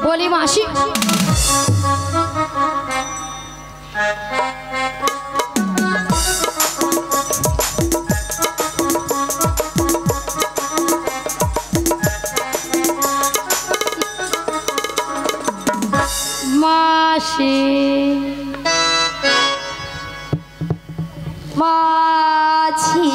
বলি মাসি মাসি মাছি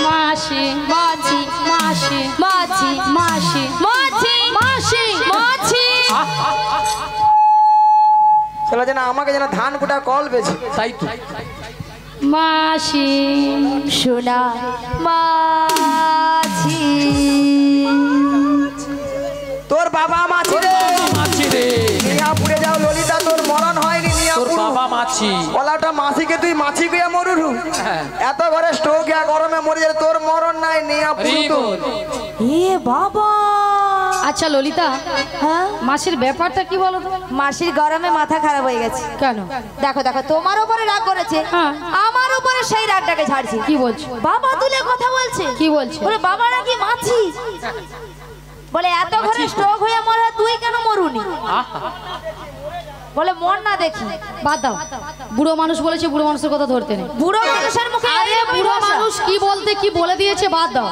মাসি মাছি মাসি মাছি মাসি মাছি মাসি মাছি চলো যেন আমাকে যেন ধান কুটা কল বেছে তাই তো মাসি সোনা মাছি তোর বাবা মাছি রে মাছি রে নিয়া পুড়ে যাও ললিতা তোর মরণ হয়নি নিয়া তোর বাবা মাছি ওলাটা মাছিকে তুই মাছি গিয়ে মরুরু এত ঘরে স্ট্রোক গিয়া গরমে মরে যাবে তোর মরণ নাই নিয়া পুরু এ বাবা আচ্ছা ললিতা হ্যাঁ মাসির ব্যাপারটা কি বলো তো? মাসির গরমে মাথা খারাপ হয়ে গেছে কেন? দেখো দেখো তোমার উপরে রাগ করেছে হ্যাঁ। আমার উপরে সেই রাগটাকে ঝাড়ছে কি বলছো? বাবা তুলে কথা বলছে কি বলছে? বলে বাবা নাকি মাছি বলে এত ঘরে স্ট্রোক হয়ে মরে তুই কেন মরুনি বলে মর না দেখি বাদ দাও বুড়ো মানুষ বলেছে বুড়ো মানুষের কথা ধরতে নেই বুড়ো মানুষের মুখে আরে বুড়ো মানুষ কি বলতে কি বলে দিয়েছে বাদ দাও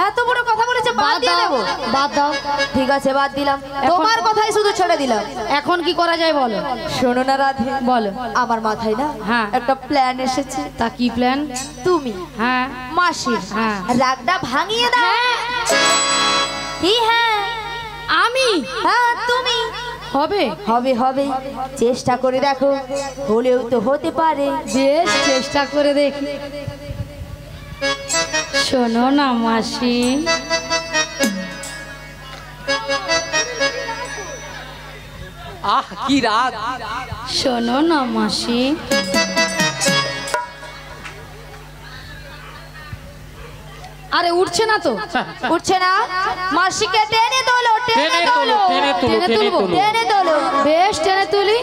এত বড় কথা বলেছে বাদ দিয়ে দেবো বাদ দাও ঠিক আছে বাদ দিলাম তোমার কথাই শুধু ছেড়ে দিলাম এখন কি করা যায় বলো শোনো না রাধে বলো আমার মাথায় না হ্যাঁ। একটা প্ল্যান এসেছে তা কি প্ল্যান? তুমি হ্যাঁ মাসির হ্যাঁ। রাগটা ভাঙিয়ে দাও কি হ্যাঁ আমি হ্যাঁ তুমি হবে হবে হবে চেষ্টা করে দেখো হলেও তো হতে পারে বেশ চেষ্টা করে দেখি শোনো না মাসি আহ কি রাগ শোনো না মাসি আরে উঠছে না তো উঠছে না মাসিকে টেনে তোলো টেনে তোলো টেনে তোলো টেনে তোলো টেনে তোলো বেশ টেনে তুলি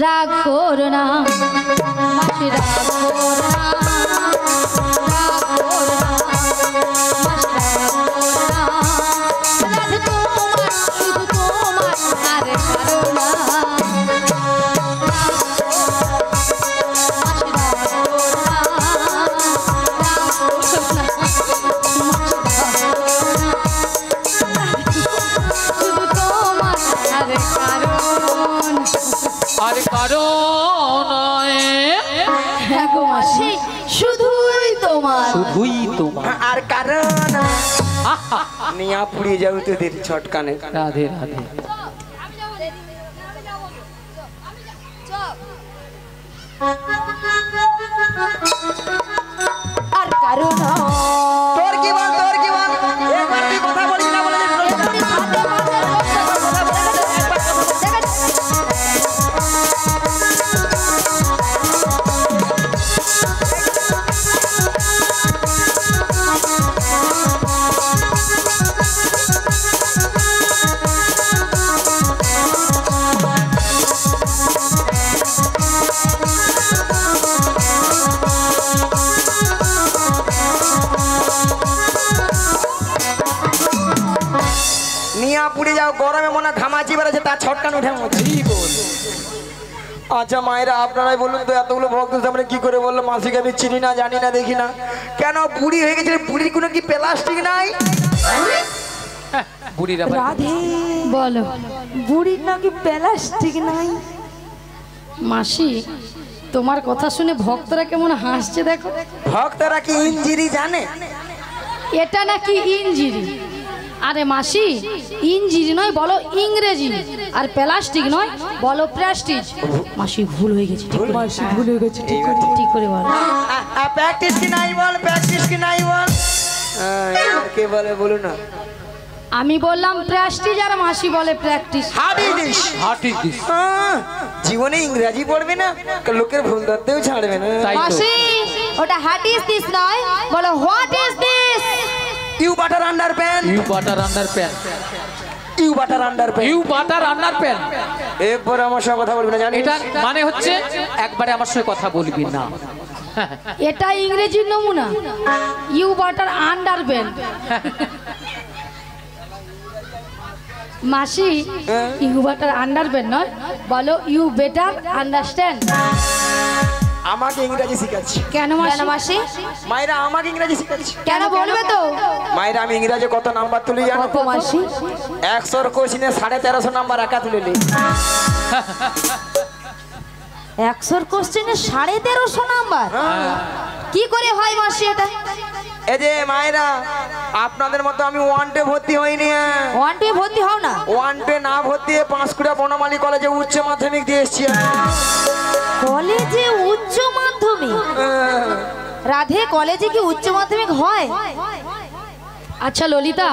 রাগ করো না মাসি রাগ করো না রাগ করো না মাসি রাগ করো না রাগ তোমার শুধু তোমার আরে করো না আরে কারণ মাসি শুধুই তোমার শুধুই তোমার আর কারণ নিয়া পুড়িয়ে যাবে তোদের ছটকানে রাধে রাধে আর কারণ তোর কি বল একবার তুই কথা বলিস না বলে নিয়া পুড়ে যাও গরমে মনে ঘামাচি বেড়েছে তার ছটকান উঠে আচ্ছা মায়েরা আপনারাই বলুন তো এতগুলো ভক্ত সামনে কি করে বললো মাসিকে আমি চিনি না জানি না দেখি না কেন বুড়ি হয়ে গেছে বুড়ির কোনো কি প্লাস্টিক নাই বুড়িরা রাধে বলো বুড়ির নাকি প্লাস্টিক নাই মাসি তোমার কথা শুনে ভক্তরা কেমন হাসছে দেখো ভক্তরা কি ইঞ্জিরি জানে এটা নাকি ইঞ্জিরি আরে মাসি ইঞ্জিরি নয় বলো ইংরেজি আর প্লাস্টিক নয় বলো প্লাস্টিক মাসি ভুল হয়ে গেছে ঠিক করে মাসি ভুল হয়ে গেছে ঠিক করে বলো প্র্যাকটিস কি নাই বল প্র্যাকটিস কি নাই বল কে বলে বলুন না আমি বললাম প্রেস্টিজ আর মাসি বলে প্র্যাকটিস হাটিস জীবনে ইংরেজি পড়বে না লোকের ভুল ধরতেও ছাড়বে না তাই তো মাসি ওটা হোয়াট ইজ দিস নয় বলো what is this you butter underpant you butter underpant you butter underpant you butter underpant এরপরে আমার সঙ্গে কথা বলবি না জানিস এটা মানে হচ্ছে একবারে আমার সঙ্গে কথা বলবি না এটা ইংরেজির নমুনা ইউ বাটার আন্ডারপ্যান্ট মাসি ইউ বেটার আন্ডারস্ট্যান্ড নয়, বলো ইউ বেটার আন্ডারস্ট্যান্ড। আমাকে ইংরেজি শিখাচ্ছি। কেন মাসি? মায়েরা আমাকে ইংরেজি শিখাচ্ছি। কেন বলবে তো? মায়েরা আমি ইংরেজি কত নাম্বার তুলি জানো? কত মাসি? 100 কোশ্চেনে 1350 নাম্বার একা তুলে নি। 100 কোশ্চেনে 1350 নাম্বার কি করে হয় মাসি এটা? এই যে মায়েরা আপনাদের মতো আমি ওয়ানটে ভর্তি হইনি। ওয়ানটে ভর্তি হও না? ওয়ানটে না ভর্তি হয়ে পাঁশকুড়া বনমালী কলেজে উচ্চ মাধ্যমিক দিয়ে এসেছি। কলেজে উচ্চ মাধ্যমিক? রাধে কলেজে কি উচ্চ মাধ্যমিক হয়? আচ্ছা ললিতা,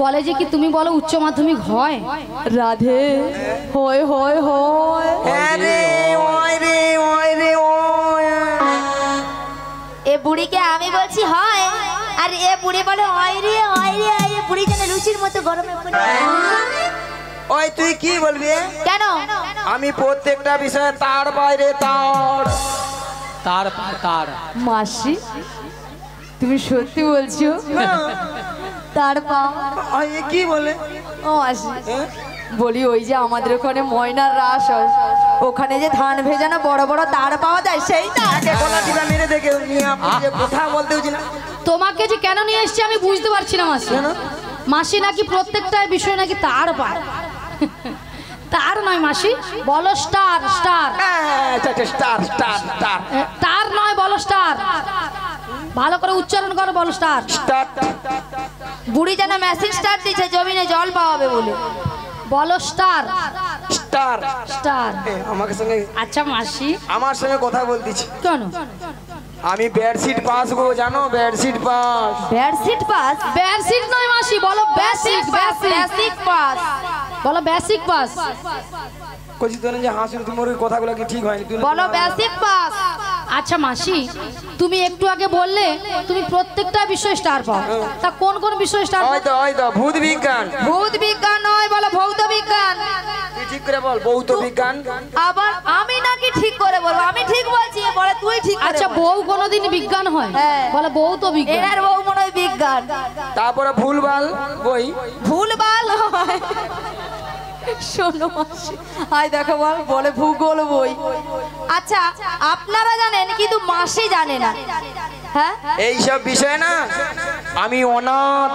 কলেজে কি তুমি বলো উচ্চ মাধ্যমিক হয়? রাধে হয় হয় হয়। আরে ওই রে ওই রে ওই। এ বুড়িকে আমি বলছি হয়, আর এ বুড়ি বলে হয় রে হয় রে। এ বুড়ি যেন লুচির মতো গরমে পড়ে। ওই তুই কি বলবি? কেন? আমি প্রত্যেকটা বিষয়ে তার বাইরে তার। তার মাসি তুমি সত্যি বলছো? তার পা কি বলে? ও মাসি বলি ওই যে আমাদের ওখানে ময়নার রাস হয়, ওখানে যে ধান ভেজানো বড় বড় তার পাওয়া যায় সেই তার। মেরে দেখে কথা বলতে হচ্ছে না। তোমাকে যে কেন নিয়ে এসেছি আমি বুঝতে পারছি না মাসি। মাসি নাকি প্রত্যেকটা বিষয় নাকি তার পায়। তার নয় মাসি, বলো star. Star star star star তার নয়, বলো স্টার। ভালো করে উচ্চারণ করো, বলো স্টার। স্টার। বুড়ি যেন মেশিন স্টার দিচ্ছে জমিনে জল পাওয়াবে বলে। বলো স্টার। Star star. আমাকে সঙ্গে আচ্ছা মাসি আমার সঙ্গে কথা বলতেছি কেন? আমি বেডশিট পাস গো, জানো bedsheet pass. Bedsheet pass? Bedsheet নয় মাসি, বলো বেসিক। বেসিক পাস বলো বেসিক পাস। কইছি তো না যে হাসির তোমার ওই কথাগুলো কি ঠিক হয়নি। বলো বেসিক পাস। আচ্ছা মাসি, তুমি একটু আগে বললে তুমি প্রত্যেকটা বিষয় স্টার পাও, তা কোন কোন বিষয় স্টার পাও? ওই তো ভূত বিজ্ঞান। ভূত বিজ্ঞান নয়, বলো ভৌত বিজ্ঞান। তুই ঠিক করে বল ভৌত বিজ্ঞান। আবার আমি নাকি ঠিক করে বলবো? আমি ঠিক বলছি, বলে তুই ঠিক করে আচ্ছা বল। বউ কোনোদিন বিজ্ঞান হয়? হ্যাঁ। বলে বউ তো বিজ্ঞান। এনার বউ মনে হয় বিজ্ঞান। তারপরে ভুলভাল বই। ভুলভাল হয়। শোনো মাসি, আই দেখো বলে ভূগোল বই। আচ্ছা আপনারা জানেন কিন্তু মাসি জানে না। হ্যাঁ এই সব বিষয় না আমি অনাথ।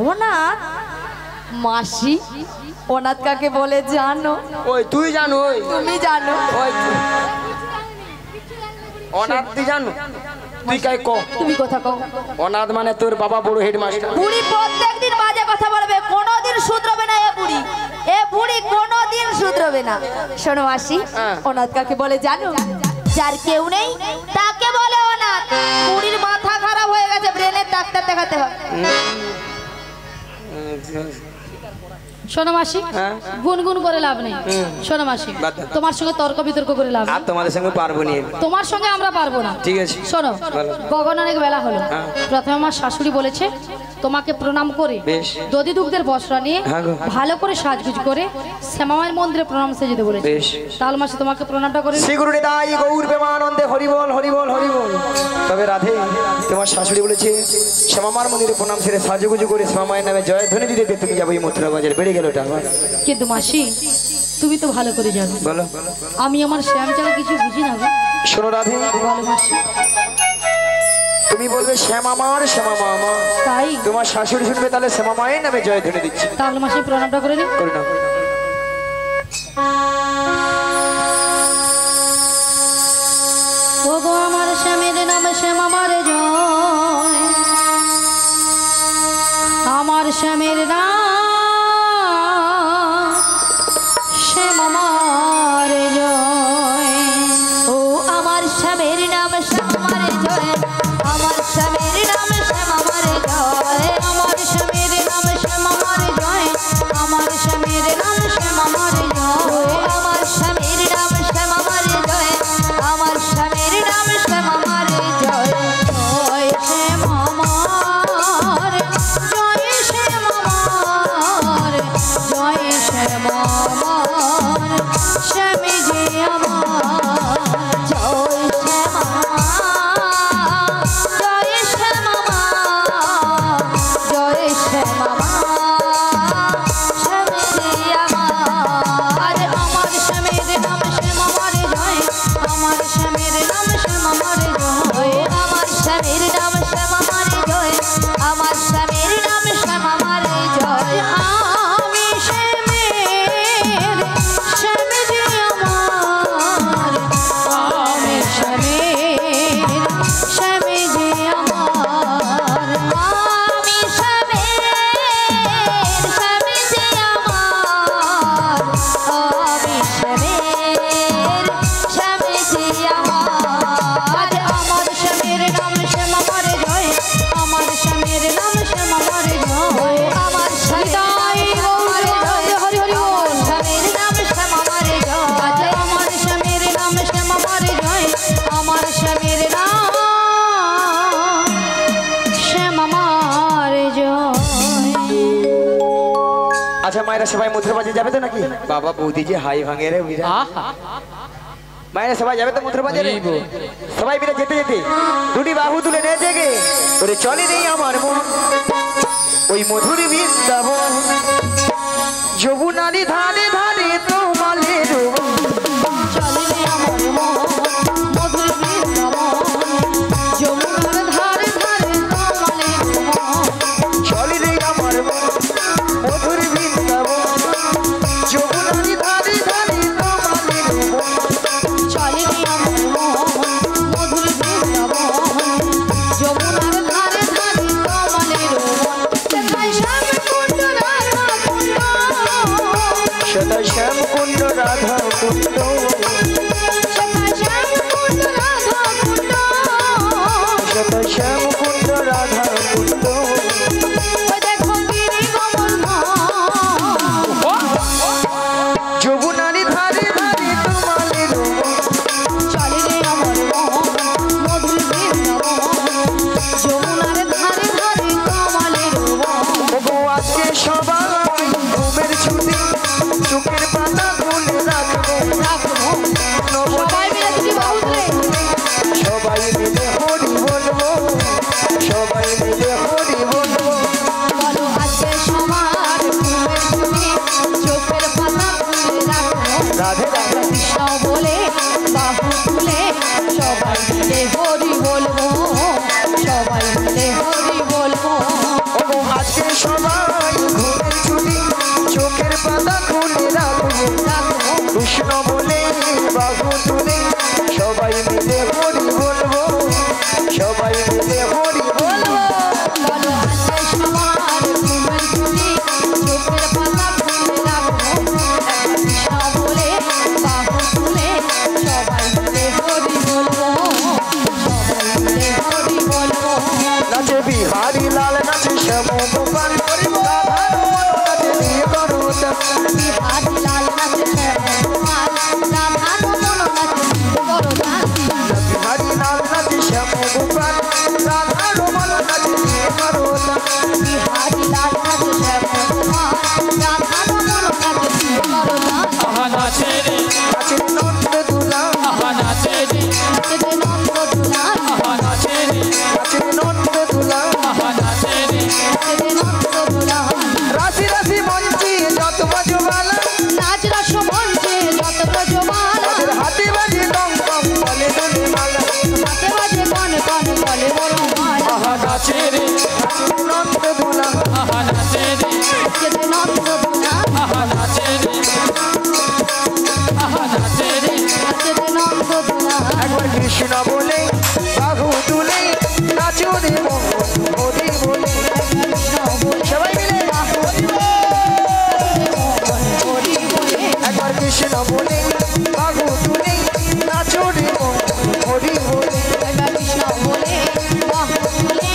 অনাথ? মাসি অনাথ কাকে বলে জানো? ওই তুই জানো? ওই তুমি জানো? ওই অনাথ তুই জানো? তুই কাই ক? তুমি কথা কও। অনাথ মানে তোর বাবা বড় হেডমাস্টার। বুড়ি প্রত্যেকদিন বাজে কথা বলবে, কোনোদিন শুধরবে না এ বুড়ি। এ বুড়ি কোনোদিন শুধরবে না। শোনো মাসি, অনাথ কাকে বলে জানো? যার কেউ নেই তাকে বলে অনাথ। বুড়ির মাথা খারাপ হয়ে গেছে, ব্রেনের ডাক্তার দেখাতে হবে। শোনো মাসি, গুনগুন করে লাভ নেই। শোনো মাসি, তোমার সঙ্গে তর্ক বিতর্ক করে লাভ আর নেই। তোমাদের সঙ্গে পারবো নি। তোমার সঙ্গে আমরা পারবো না। ঠিক আছে শোনো, বলো। গগন অনেক বেলা হলো। প্রথমে আমার শাশুড়ি বলেছে তোমাকে প্রণাম করে বেশ। দধি দুগ্ধের বস্ত্র নিয়ে হ্যাঁ গো। ভালো করে সাজগুজ করে শ্যামামায়ের মন্দিরে প্রণাম সেজে বলেছে। বেশ। তাহলে মাসি তোমাকে প্রণামটা করে শ্রী গুরু নিতাই গৌর প্রেমানন্দে হরিবল হরিবল হরিবল। তবে রাধে তোমার শাশুড়ি বলেছে শ্যামামার মন্দিরে প্রণাম সেরে সাজুগুজু করে শ্যামামায়ের নামে জয় ধ্বনি দিতে তুমি যাবো এই মথুরা বাজার। বেড়ে গেল ওটা আমার। কিন্তু মাসি তুমি তো ভালো করে জানো বলো আমি আমার শ্যাম ছাড়া কিছু বুঝি না গো। শোনো রাধে, বলো মাসি। তুমি বলবে শ্যামামার শ্যামামা আমার। তাই তোমার শাশুড়ি শুনবে তাহলে শ্যামামায়ের নামে জয় ধ্বনি দিচ্ছি। তাহলে মাসি প্রণামটা করে নিই। করে নাও। ও গো আমার শ্যামের নাম শ্যাম আমার জয়, আমার শ্যামের নাম শ্যাম আমার জয়। ও আমার স্বামীর নাম শ্যাম আমার জয়, আমার স্বামীর নাম শ্যাম আমার জয়, আমার শ্যামের নাম শ্যাম আমার জয়, আমার শ্যামের নাম শ্যাম আমার জয়। আচ্ছা মায়েরা সবাই মথুরা বাজারে যাবে তো নাকি? বাবা বৌদি যে হাই ভাঙে রে বিরা। আহা মায়েরা সবাই যাবে তো মথুরা বাজারে? যাইবো। সবাই মিলে যেতে যেতে দুটি বাহু তুলে নিয়ে জেগে ওরে চলে নেই আমার মন ওই মধুর বৃন্দাবন যমুনারি ধারে ধারে তোমালের চলে রে আমার মন মধুর বৃন্দাবন যমুনার ধারে ধারে তোমালের মন চলে রে আমার মন মধুর বৃন্দাবন যমুনারি ধারে ধারে তোমালের চলে রে আমার মন মধুর বৃন্দাবন যমুনার ধারে ধারে তোমালের মন সেটাই শ্যামকুণ্ড রাধা কুণ্ড সদা শ্যাম কুণ্ড রাধা কুণ্ড সেটাই শ্যামকুণ্ড রাধা কুণ্ড সদা শ্যাম কুণ্ড রাধা কুণ্ড ওই দেখো গিরি গোবর্ধন যমুনারি ধারে ধারে তোমালের চলে রে আমার মন মধুর বৃন্দাবন যমুনার ধারে ধারে কমলের বন ওগো আজকে সবাই ঘুমের ছুটি চোখের পাতা খুলে রাখবো রাখবো সবাই মিলে তুমি বাউলে সবাই মিলে হরি বলবো সবাই মিলে হরি বলবো বলো আজকে সবার ঘুমের ছুটি চোখের পাতা খুলে রাখবো রাধে রাধে কৃষ্ণ বলে বাহু তুলে সবাই মিলে হরি বলবো সবাই মিলে হরি বলবো ওগো আজকে সবাই ঘুমের ছুটি চোখের পাতা খুলে রাখবো রাখবো কৃষ্ণ বলে বাহু তুলে সবাই মিলে হরি বলবো সবাই মিলে হরি বলবো বলো আজকে সবার ঘুমের ছুটি চোখের পাতা খুলে রাখবো কৃষ্ণ বলে বাহু তুলে সবাই মিলে হরি বলবো সবাই মিলে হরি বলবো নাচে বিহারি লাল নাচে শ্যাম গোপাল রাধা রমন নাচে নিয়ে করুতা বিহারি লাল নাচে শ্যামকুমার রাধা রমন নাচে বড়দান বিহারি লাল নাচে শ্যাম গোপাল রাধা রমন নাচে নিয়ে করুতা বিহারি লাল নাচে শ্যামকুমার রাধা রমন নাচে বড়দান আহা নাচে রে নাচে নন্দ দুলা আহা নাচে রে নাচে নন্দ দুলাল আহা নাচে রে নাচে নন্দ দুলা আহা নাচে রে নাচে নন্দ দুলাল রাশি রাশি মঞ্চে যত বাজবালা নাচ রস মঞ্চে যত ব্রজমালা তাদের হাতে বাজে দম দম বলে দোলে মালা হাতে বাজে কন কন বলে বড় মালা আহা নাচে রে নাচে নন্দ দুলা আহা নাচে রে নাচে নন্দ দুলাল আহা নাচে রে আহা নাচে রে নাচে নন্দ দুলাল একবার কৃষ্ণ বলে বাহু তুলে নাচো রে মোহন হরি বলে কৃষ্ণ বলে সবাই মিলে হরি বলে একবার কৃষ্ণ বলে বাহু তুলে নাচো রে মোহন হরি বলে কৃষ্ণ বলে বাহু তুলে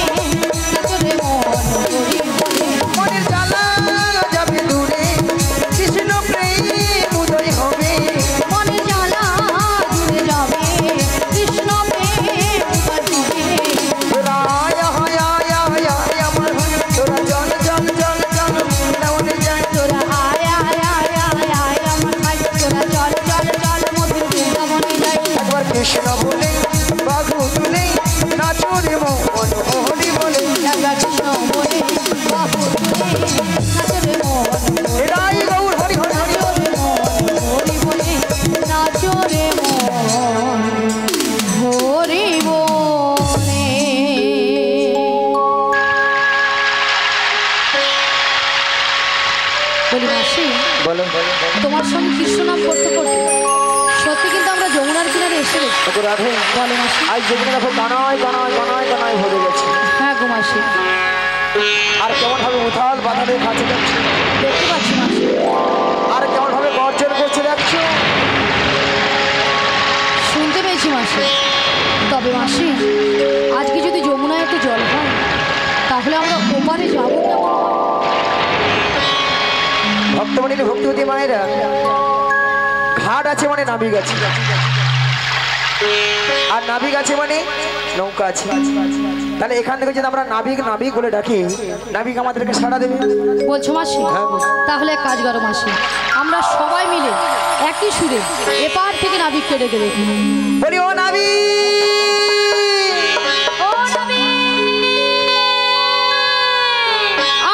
নাচে মন হরি বলে মনের জ্বালা যাবে দূরে কৃষ্ণ প্রেম উদয় হবে মনে জ্বালা দূরে যাবে কৃষ্ণ প্রেম বাজবে তোরা আয়া হায়া আয়া আয়া আয়া আমার হয়ে তোরা জল জল জল জল বৃন্দাবনে যায় তোরা আয় আয় আয় আয় আয় আমার ভাই তোরা চল চল চল মধুর বৃন্দাবনে যাই একবার কৃষ্ণ বলে বাহু তুলে নাচো রে মোহন হরি বলে রাজা কৃষ্ণ বলে বাহু তুলে নাচে রে মন এরাই গৌর হরি হরি হরি নাচো রে মন হরি বলে নাচো রে মন হরি বলে বলি মাসি বলো তোমার সঙ্গে কৃষ্ণ নাম করতে করতে সত্যি কিন্তু আমরা যমুনার কিনারে এসে গেছি ওকে রাধে বলো মাসি আজ যেখানে দেখো কানায় কানায় কানায় কানায় ভরে গেছে হ্যাঁ গো মাসি আর কেমন ভাবে উথাল বাধাদের কাছে যাচ্ছে দেখতে পাচ্ছি মাসি আর কেমন ভাবে গর্জন করছে দেখছো শুনতে পেয়েছি মাসি তবে মাসি আজকে যদি যমুনায় একটু জল হয় তাহলে আমরা ওপারে যাবো কেমন? ভক্তমণির ভক্তিবতী মায়েরা ঘাট আছে মানে নাবিক আছে আর নাবিক আছে মানে নৌকা আছে তাহলে এখান থেকে যদি আমরা নাবিক নাবিক বলে ডাকি, নাবিক আমাদেরকে সাড়া দেবে। বলছো মাসি? হ্যাঁ, বলছি। তাহলে এক কাজ করো মাসি, আমরা সবাই মিলে একই সুরে এপার থেকে নাবিককে ডেকে দেখি। বলি ও নাবিক, ও নাবিক,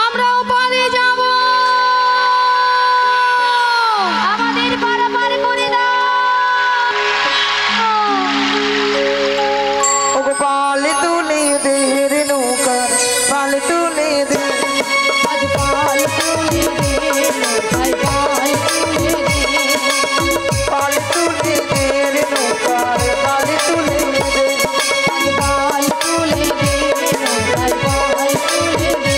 আমরাও পারে যাব, আমাদের পারাপার করে দাও। ও গো পাল তুলে দে রে নৌকা, পাল তুলে দে, আজ পাল তুলে দে, ভাই পাল তুলে দে। পাল তুলে দে রে নৌকা, পাল তুলে দে, পাল তুলে দে, ভাই পাল তুলে দে।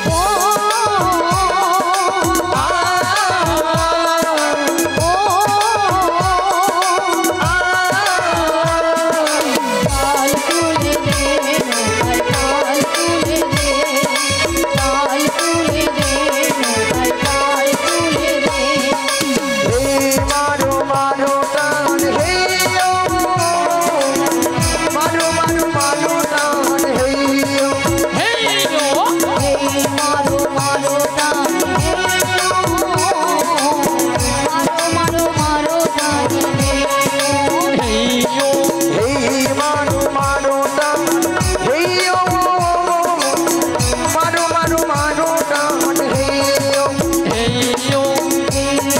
ও পাল তুলে দে, ভাই পাল তুলে দে। পাল তুলে দে, ভাই পাল তুলে দে। হে মারো মারো টান, হে ও মারো মারো মারো টান, হে ও হেই ও এই মারো মারো টান, মারো মারো মারো টান, হেই ও হে মারো মারো টান, হে ও মারো মারো মারো টান, হে ও হেই ও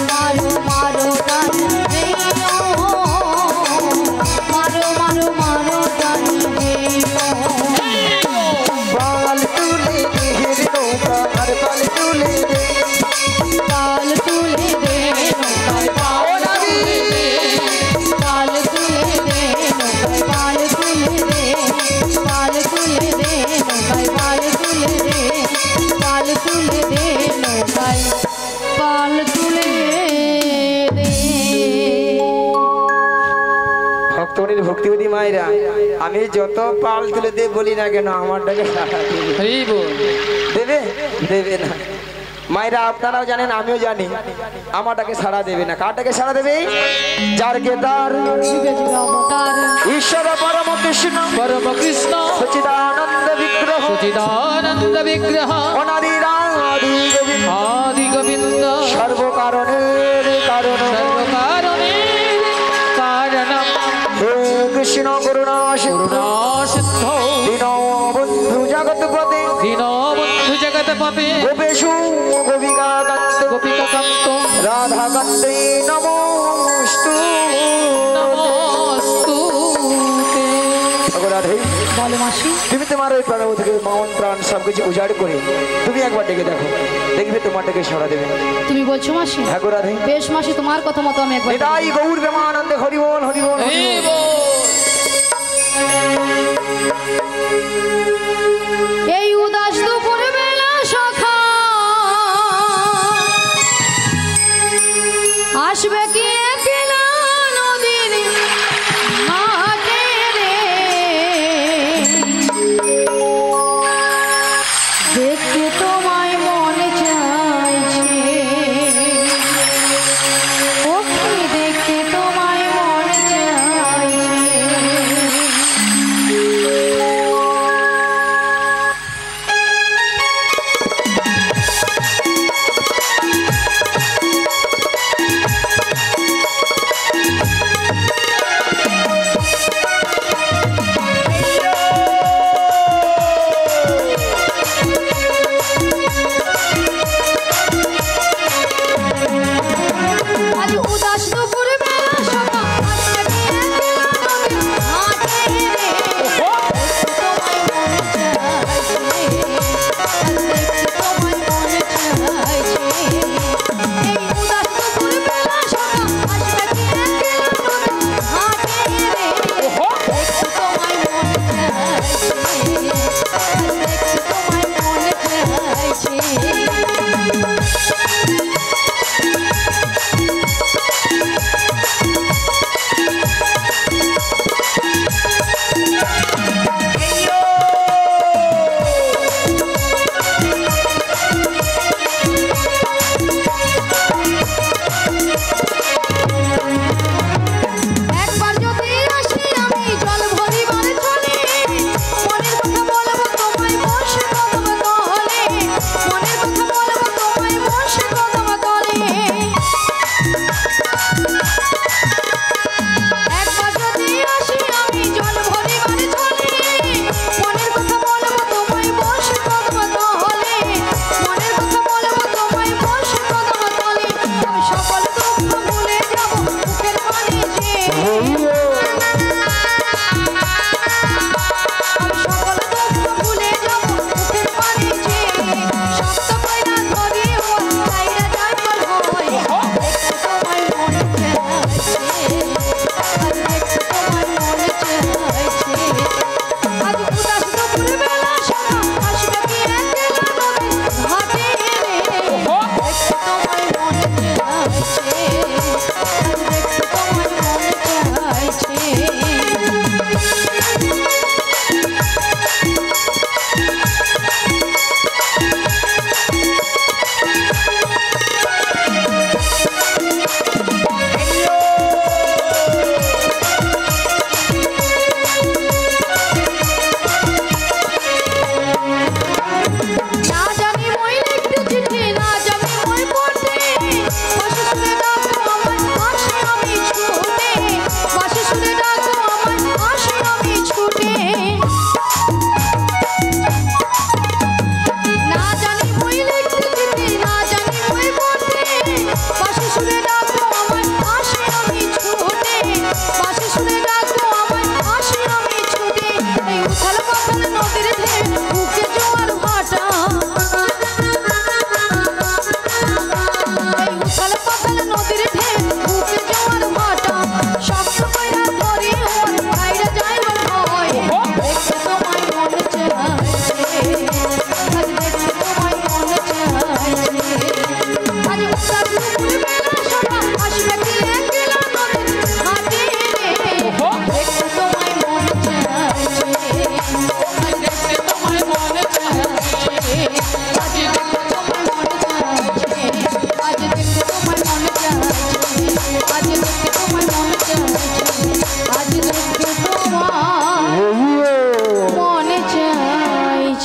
মারো মারো টান, মারো মারো মারো টান, পাল তুলে দে রে নৌকা, আর পাল তুলে দে, পাল তুলে দে, ও নাবিক, পাল তুলে দে, পাল তুলে দে, পাল তুলে দে, পাল তুলে দে, পাল তুলে দে, পাল তুলে দে। ভক্তমণির ভক্তিবতী মায়েরা, আমি যত পাল তুলে দে বলি না কেন, আমারটাকে সাড়া দেবে। হেই বল দেবে দেবে না মায়েরা, আপনারাও জানেন আমিও জানি, আমারটাকে সাড়া দেবে না। কারটাকে সাড়া দেবে? যার কে তার যুগে যুগে অবতার, ঈশ্বর পরম কৃষ্ণ পরম কৃষ্ণ সচিদানন্দ বিগ্রহ সচিদানন্দ বিগ্রহ অনাদিরাদি গোবিন্দ আদি গোবিন্দ সর্বকারণের কারণ সর্বকারণের কারণম হে কৃষ্ণ করুণা সিন্ধু করুণাসিদ্ধ দীনবন্ধু জগৎপতে দীনবন্ধু জগৎপতে গোপেশু গোপিকাকান্ত গোপিকাকান্ত রাধাকান্তে নমস্তু নমস্তুতে। রাধে, বলো মাসি। তুমি তোমার ওই প্রাণ থেকে মন প্রাণ সবকিছু উজাড় করে তুমি একবার ডেকে দেখো, দেখবে তোমারটাকে সাড়া দেবে। তুমি বলছো মাসি? হ্যাঁ গো রাধে, বেশ মাসি, তোমার কথা মতো আমি একবার এটাই গৌর প্রেমানন্দে হরিবল হরিবল হেই হরিবল। বল এই উদাস দুপুর বেলা সখা আসবে কি একলা নদীর ঘাটে রে, দেখতে তোমায় মনে চাইছে, ও কি দেখতে তোমায় মনে চাইছে।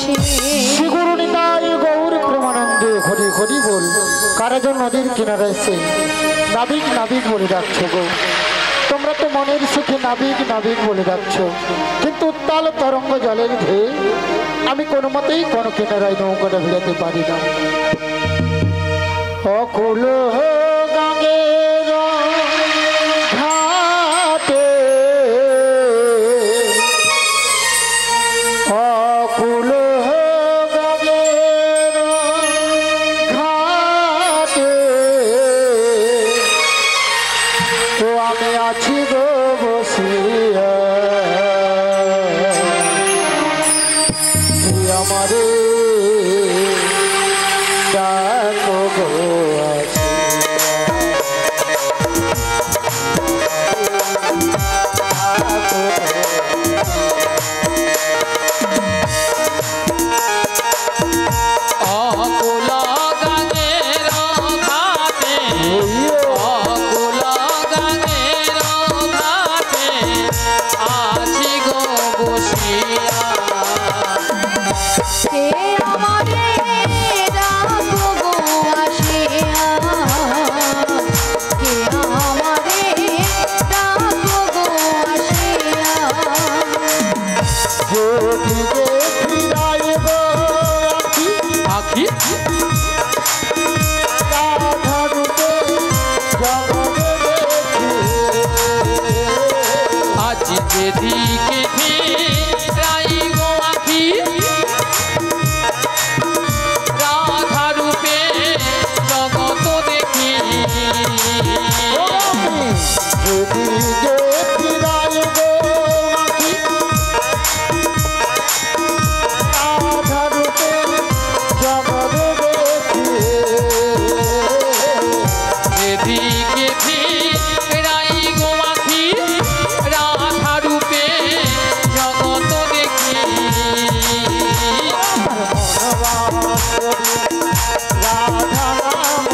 আসে শ্রী গুরু নিতাই গৌর প্রেমানন্দে হরি হরি বল। কারা যেন নদীর কিনারে এসে নাবিক নাবিক বলে ডাকছো গো। তোমরা তো মনের সুখে নাবিক নাবিক বলে ডাকছো, কিন্তু উত্তাল তরঙ্গ জলের ঢেউ আমি কোনো মতেই কোনো কিনারায় নৌকাটা ভিড়াতে পারি না। অকুল গঙ্গের ঘাটে অকুল গঙ্গের ঘাটে তো আমি আছি গো বসিয়া, তুই আমারে ডাকো গো অকুলা গাঙের ঘাটে অকুলা গাঙের ঘাটে আছি গো বসিয়া। কে আমারে ডাকো গো আসিয়া, কে আমারে ডাকো গো আসিয়া। যেদিকে ফিরাই গো আখি রাধা রূপে জগৎ দেখি, আজ যেদিকে ফিরাই গো আখি রাধা রূপে জগৎ দেখি। যেদিকে ফিরাই গো আখি রাধা রূপে জগৎ দেখি, যেদিকে ফিরাই গো আখি রাধা রূপে জগৎ দেখি। রাধা নাম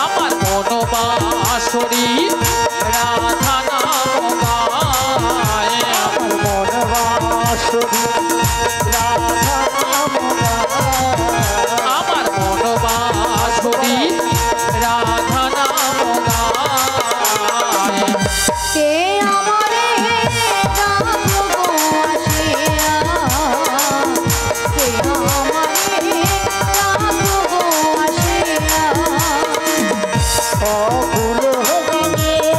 আমার মনোবাসরী রাধা নাম গায়। মনবাসুরি রাধা নাম আমার মনোবাসরী রাধা নাম গায়। কে আমারে ডাকো গো আসিয়া, কে আমারে ডাকো গো আসিয়া। অকুল গঙ্গের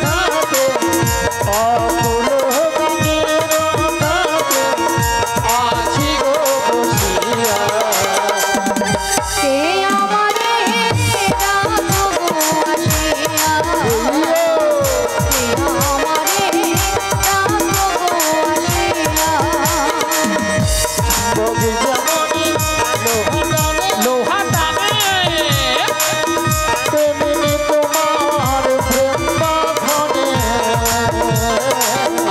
ঘাটে অকুল গঙ্গের ঘাটে আছি গো বসিয়া, কে আমারে ডাকো গো আসিয়া, কে আমারে ডাকো গো আসিয়া। বগিজামণি লোহাটানে লোহা টানে তেমনি তোমার প্রেম বাঁধনে,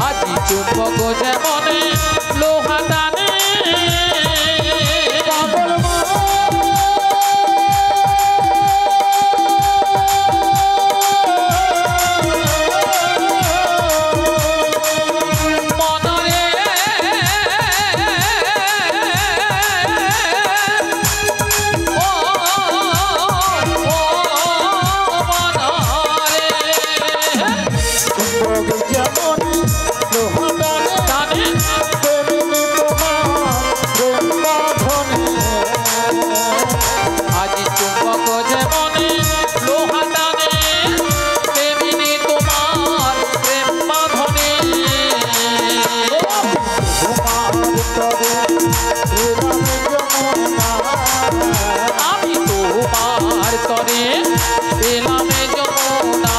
আজি চুম্বক যেমনে লোহা টানে পাগল মনরে ও মনরে বগিজামণি লোহাটানে টানে তেমনি তোমার প্রেম বাঁধনে, আজি চুম্বক যেমনে লোহা টানে তেমনি তোমার প্রেম বাঁধনে। তোমার তরে এলাম যমুনা, আমি তোমার তরে এলাম যমুনায়।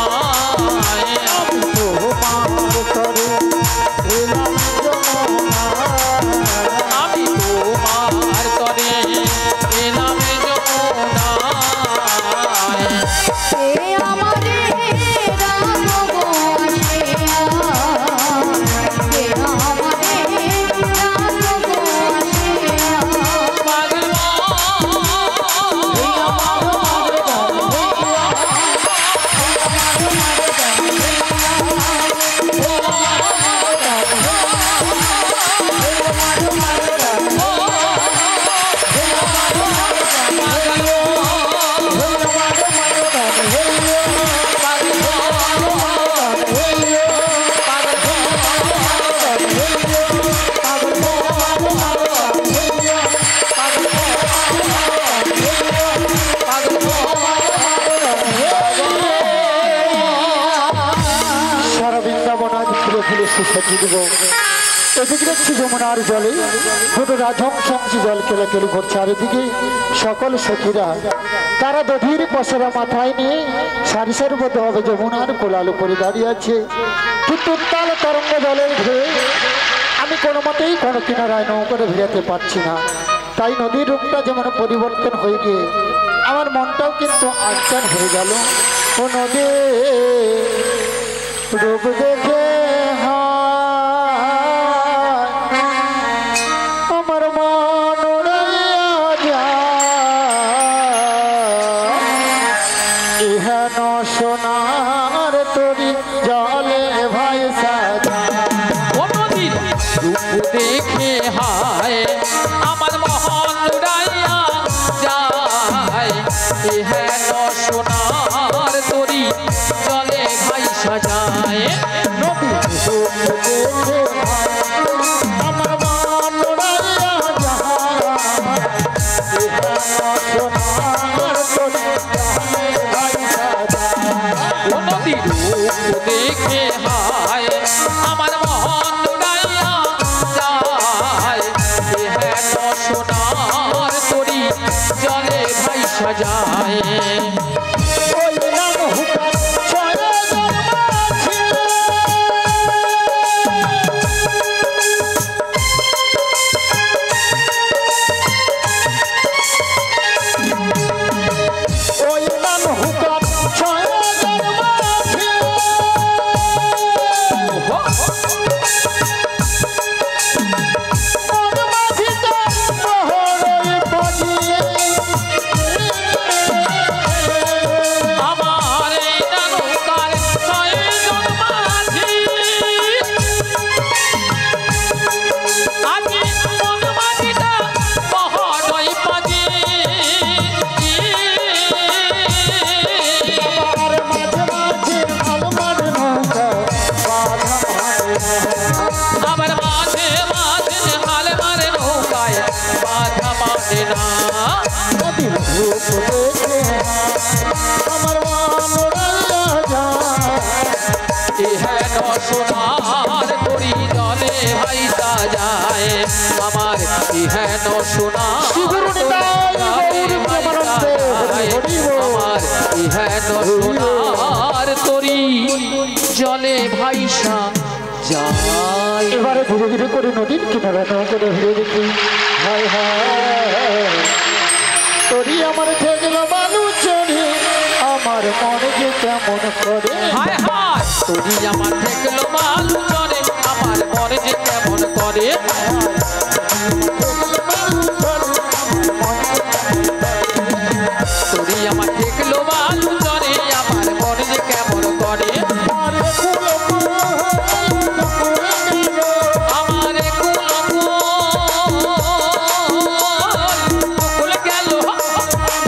তোমার তরে এলাম যমুনা, আমি তোমার তরে এলাম যমুনায়। কে আমারে ডাকো গো আসিয়া, কে আমারে ডাকো গো উপস্থিত গো। এদিকে দেখছি যমুনার জলে দুটো রাজহংসী জল কেলাকেলি করছে, আর এদিকে সকল সখীরা তারা দধির পশরা মাথায় নিয়ে সারি সারিবদ্ধভাবে যমুনার কোলাল উপরে দাঁড়িয়ে আছে। কিন্তু উত্তাল তরঙ্গ জলের ঢেউ আমি কোনো মতেই কোনো কিনারায় নৌকরে ভিড়াতে পারছি না। তাই নদীর রূপটা যেমন পরিবর্তন হয়ে গিয়ে আমার মনটাও কিন্তু আচ্ছান হয়ে গেল। ও নদী রূপ দেখে আমার মন উড়াইয়া যায়, ইহেন সোনার তরি জলে ভাই সাজা। ও নদীর রূপ দেখে হায় আমার মহল উড়াইয়া যায়, এহেন সোনার তরি জলে ভাই সাজায়। নদীর রূপ দেখে আমার মন উড়াইয়া যায়, ইহেন সোনার তরি জলে ভাই সাজা। ও নদীর রূপ দেখে হায় আমার মহল উড়াইয়া যায়, এহেন সোনার তরি জলে ভাই সাজায়। ওই নাম হুকার ছয় জন্মাছি, ওই নাম হুকার ছয় জন্মাছি, মোর মাঝিতে মোহরই বাজিয়ে আমার এই নৌকার ছয়জন মাঝি, আমি মন মাঝিটা বহরই পাজি। আমার মাঝে মাঝে আলমার নৌকা বাধা আমার মাঝে মাঝে হাল মারে নৌকায় বাধা মানে না। নদীর রূপ দেখে আমার মন উড়াইয়া যায়, এহেন সোনার তরি জলে ভাই সাজায়, আমার এহেন সোনার তরি জলে ভাই সাজায়, আমার এহেন সোনার তরি জলে ভাই সাজায়। এবারে ধীরে ধীরে করে নদীর কিনারা নৌকরে ভিড়ে দেখি, হায় হায় তোরই আমার ঠেকল বালু চড়ে, আমার মনে যে কেমন করে। হায় হায় তরি আমার দেখলো বালু চরে, আমার মনে যে কেমন করে। তরি আমার দেখলো বালু চরে, আমার মনে যে কেমন করে। আমারে কুল গেল,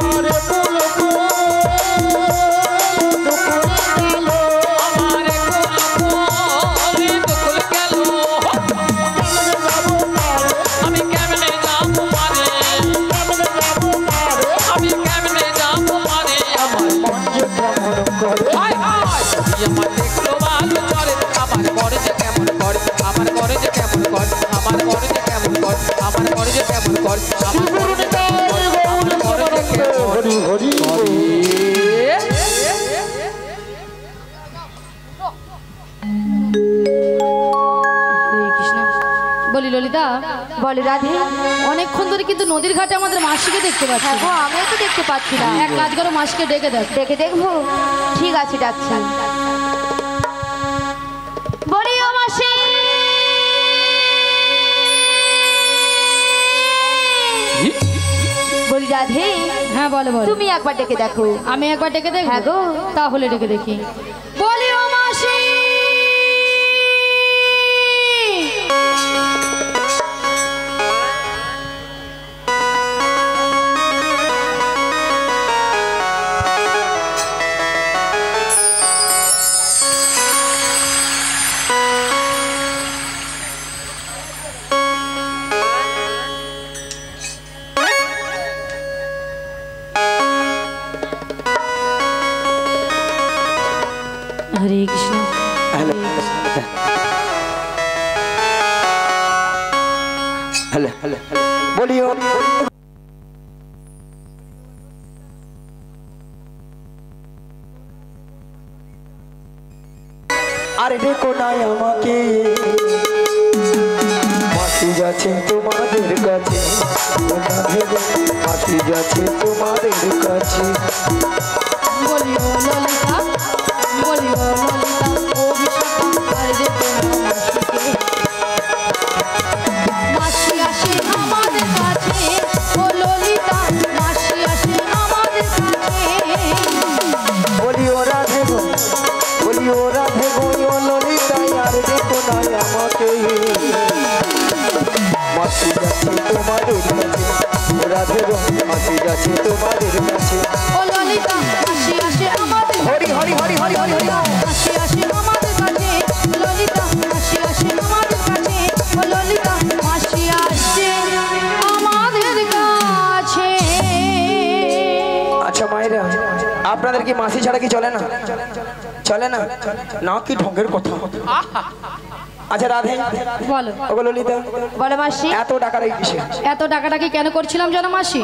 আমারে কুল গেল, আমি কেমনে যাবো পারে, আমি কেমনে যাবো পারে। আমার হায় হায় তরি আমার দেখলো বালু চরে, আমার মনে যে কেমন করে, আমার মনে যে কেমন করে, আমার মনে যে কেমন করে, আমার মনে যে কেমন করে, আমার মনে যে কেমন করে, আমার মনে যে কেমন হরি হরি করে। হরে কৃষ্ণ। বলি ললিতা, বলে রাধে। অনেকক্ষণ ধরে কিন্তু নদীর ঘাটে আমাদের মাসিকে দেখতে পাচ্ছি হ্যাঁ না। গো, আমিও তো দেখতে পাচ্ছি না। এক কাজ করো, মাসিকে ডেকে দেখ। দেখে দেখবো, ঠিক আছে ডাকছি। বলি ও মাসি, বলি রাধে, হ্যাঁ বলো বলো। তুমি একবার ডেকে দেখো। আমি একবার ডেকে দেখ। হ্যাঁ গো। তাহলে ডেকে দেখি। বলি ও মাসি, বলিও আর দেখো নাই আমাকে মাসি যাচ্ছে তোমাদের কাছে মাসি যাচ্ছে তোমাদের কাছে বলিও ললিতা বলিও ললিতা ও বিশাখা আর দেখো মাসি আসে আমাদের কাছে ও ললিতা মাসি আসে আমাদের কাছে বলিও রাধে গো ও ললিতা আর দেখো নাই আমাকে মাসি যাচ্ছে তোমাদের কাছে ও রাধে গো মাসি যাচ্ছে তোমাদের কাছে ও ললিতা মাসি আসে আমাদের হরি হরি হরি হরি হরি হরি মাসি আসে আমাদের কাছে ললিতা মাসি আসে আমাদের কাছে ও ললিতা মাসি আসে আমাদের কাছে আচ্ছা মায়েরা আপনাদের কি মাসি ছাড়া কি চলে না না কি ঢঙ্গের কথা আচ্ছা রাধে বলো ওগো ললিতা বলো মাসি এত টাকার এই কিসে এত টাকাটাকি কেন করছিলাম জানো মাসি